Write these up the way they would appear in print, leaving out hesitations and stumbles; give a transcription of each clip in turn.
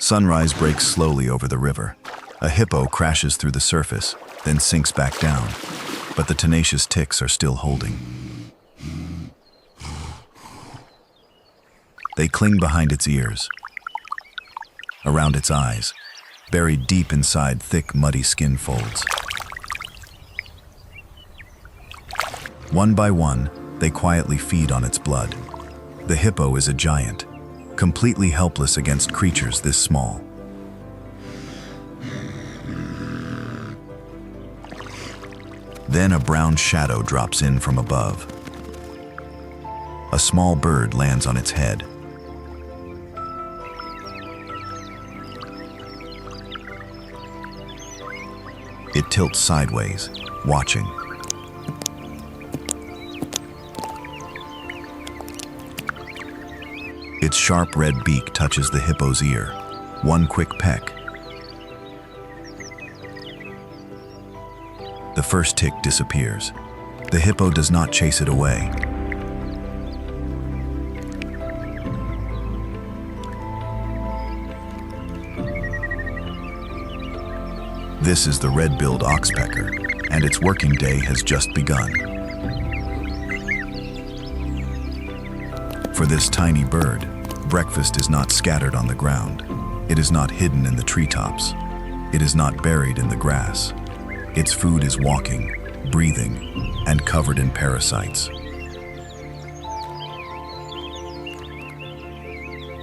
Sunrise breaks slowly over the river. A hippo crashes through the surface, then sinks back down. But the tenacious ticks are still holding. They cling behind its ears, around its eyes, buried deep inside thick, muddy skin folds. One by one, they quietly feed on its blood. The hippo is a giant, completely helpless against creatures this small. Then a brown shadow drops in from above. A small bird lands on its head. It tilts sideways, watching. Its sharp red beak touches the hippo's ear. One quick peck. The first tick disappears. The hippo does not chase it away. This is the red-billed oxpecker, and its working day has just begun. For this tiny bird, breakfast is not scattered on the ground. It is not hidden in the treetops. It is not buried in the grass. Its food is walking, breathing, and covered in parasites.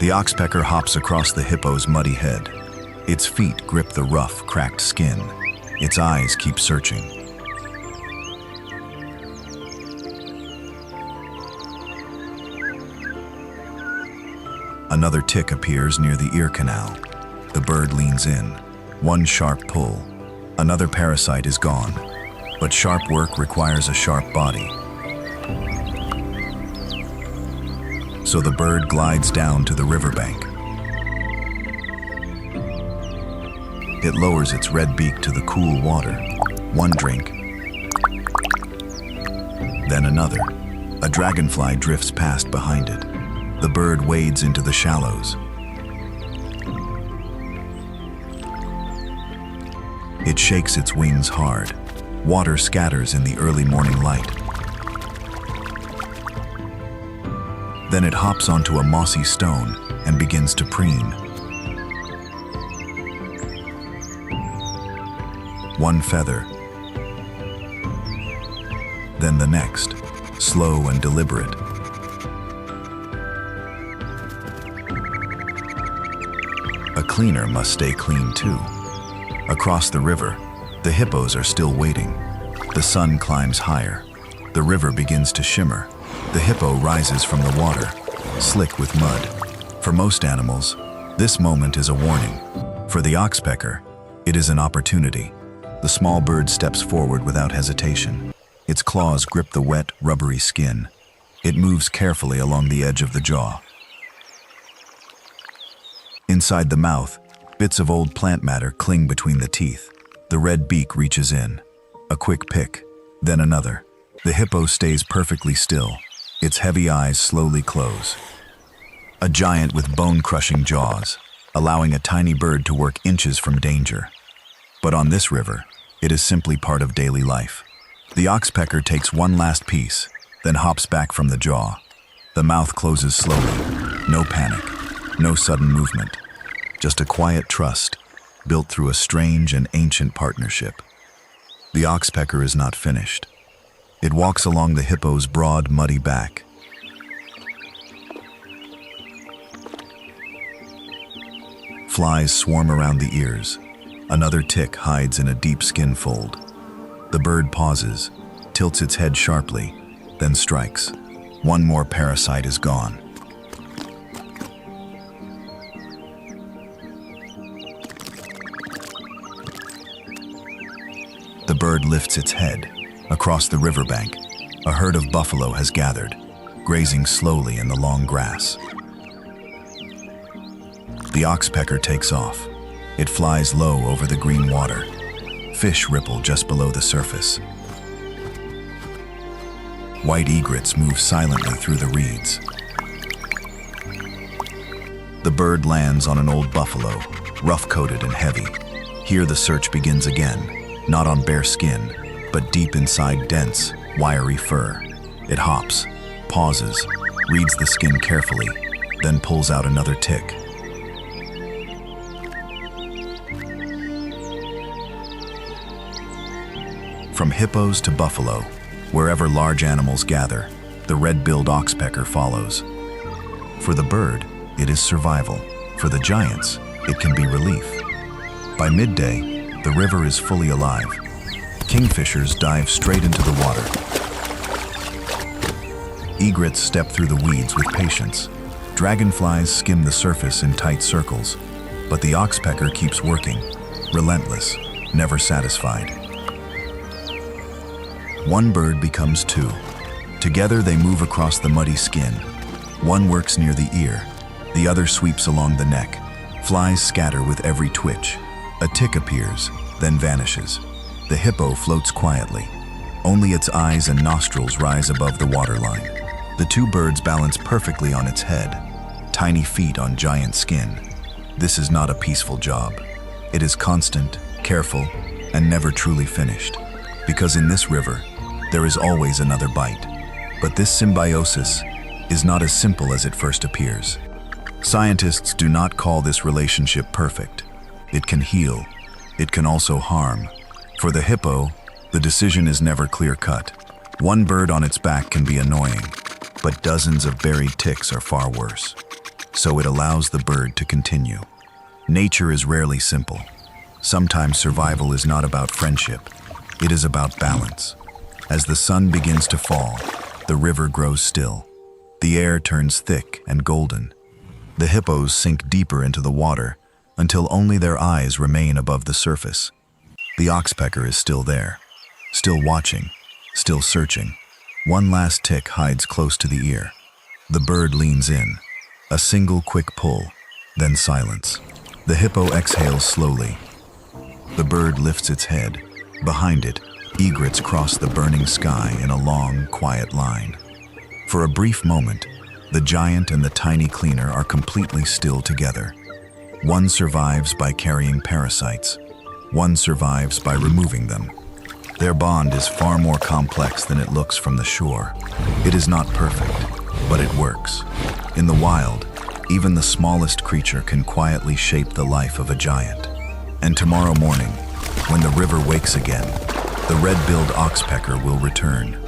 The oxpecker hops across the hippo's muddy head. Its feet grip the rough, cracked skin. Its eyes keep searching. Another tick appears near the ear canal. The bird leans in. One sharp pull. Another parasite is gone. But sharp work requires a sharp body. So the bird glides down to the riverbank. It lowers its red beak to the cool water. One drink. Then another. A dragonfly drifts past behind it. The bird wades into the shallows. It shakes its wings hard. Water scatters in the early morning light. Then it hops onto a mossy stone and begins to preen. One feather, then the next, slow and deliberate. A cleaner must stay clean too. Across the river, the hippos are still waiting. The sun climbs higher. The river begins to shimmer. The hippo rises from the water, slick with mud. For most animals, this moment is a warning. For the oxpecker, it is an opportunity. The small bird steps forward without hesitation. Its claws grip the wet, rubbery skin. It moves carefully along the edge of the jaw. Inside the mouth, bits of old plant matter cling between the teeth. The red beak reaches in. A quick pick, then another. The hippo stays perfectly still. Its heavy eyes slowly close. A giant with bone-crushing jaws, allowing a tiny bird to work inches from danger. But on this river, it is simply part of daily life. The oxpecker takes one last piece, then hops back from the jaw. The mouth closes slowly. No panic, no sudden movement. Just a quiet trust, built through a strange and ancient partnership. The oxpecker is not finished. It walks along the hippo's broad, muddy back. Flies swarm around the ears. Another tick hides in a deep skin fold. The bird pauses, tilts its head sharply, then strikes. One more parasite is gone. The bird lifts its head. Across the riverbank, a herd of buffalo has gathered, grazing slowly in the long grass. The oxpecker takes off. It flies low over the green water. Fish ripple just below the surface. White egrets move silently through the reeds. The bird lands on an old buffalo, rough-coated and heavy. Here the search begins again, not on bare skin, but deep inside dense, wiry fur. It hops, pauses, reads the skin carefully, then pulls out another tick. From hippos to buffalo, wherever large animals gather, the red-billed oxpecker follows. For the bird, it is survival. For the giants, it can be relief. By midday, the river is fully alive. Kingfishers dive straight into the water. Egrets step through the weeds with patience. Dragonflies skim the surface in tight circles. But the oxpecker keeps working, relentless, never satisfied. One bird becomes two. Together they move across the muddy skin. One works near the ear, the other sweeps along the neck. Flies scatter with every twitch. A tick appears, then vanishes. The hippo floats quietly. Only its eyes and nostrils rise above the waterline. The two birds balance perfectly on its head, tiny feet on giant skin. This is not a peaceful job. It is constant, careful, and never truly finished. Because in this river, there is always another bite. But this symbiosis is not as simple as it first appears. Scientists do not call this relationship perfect. It can heal. It can also harm. For the hippo, the decision is never clear-cut. One bird on its back can be annoying, but dozens of buried ticks are far worse. So it allows the bird to continue. Nature is rarely simple. Sometimes survival is not about friendship. It is about balance. As the sun begins to fall, the river grows still. The air turns thick and golden. The hippos sink deeper into the water until only their eyes remain above the surface. The oxpecker is still there, still watching, still searching. One last tick hides close to the ear. The bird leans in. A single quick pull, then silence. The hippo exhales slowly. The bird lifts its head. Behind it, egrets cross the burning sky in a long, quiet line. For a brief moment, the giant and the tiny cleaner are completely still together. One survives by carrying parasites. One survives by removing them. Their bond is far more complex than it looks from the shore. It is not perfect, but it works. In the wild, even the smallest creature can quietly shape the life of a giant. And tomorrow morning, when the river wakes again, the red-billed oxpecker will return.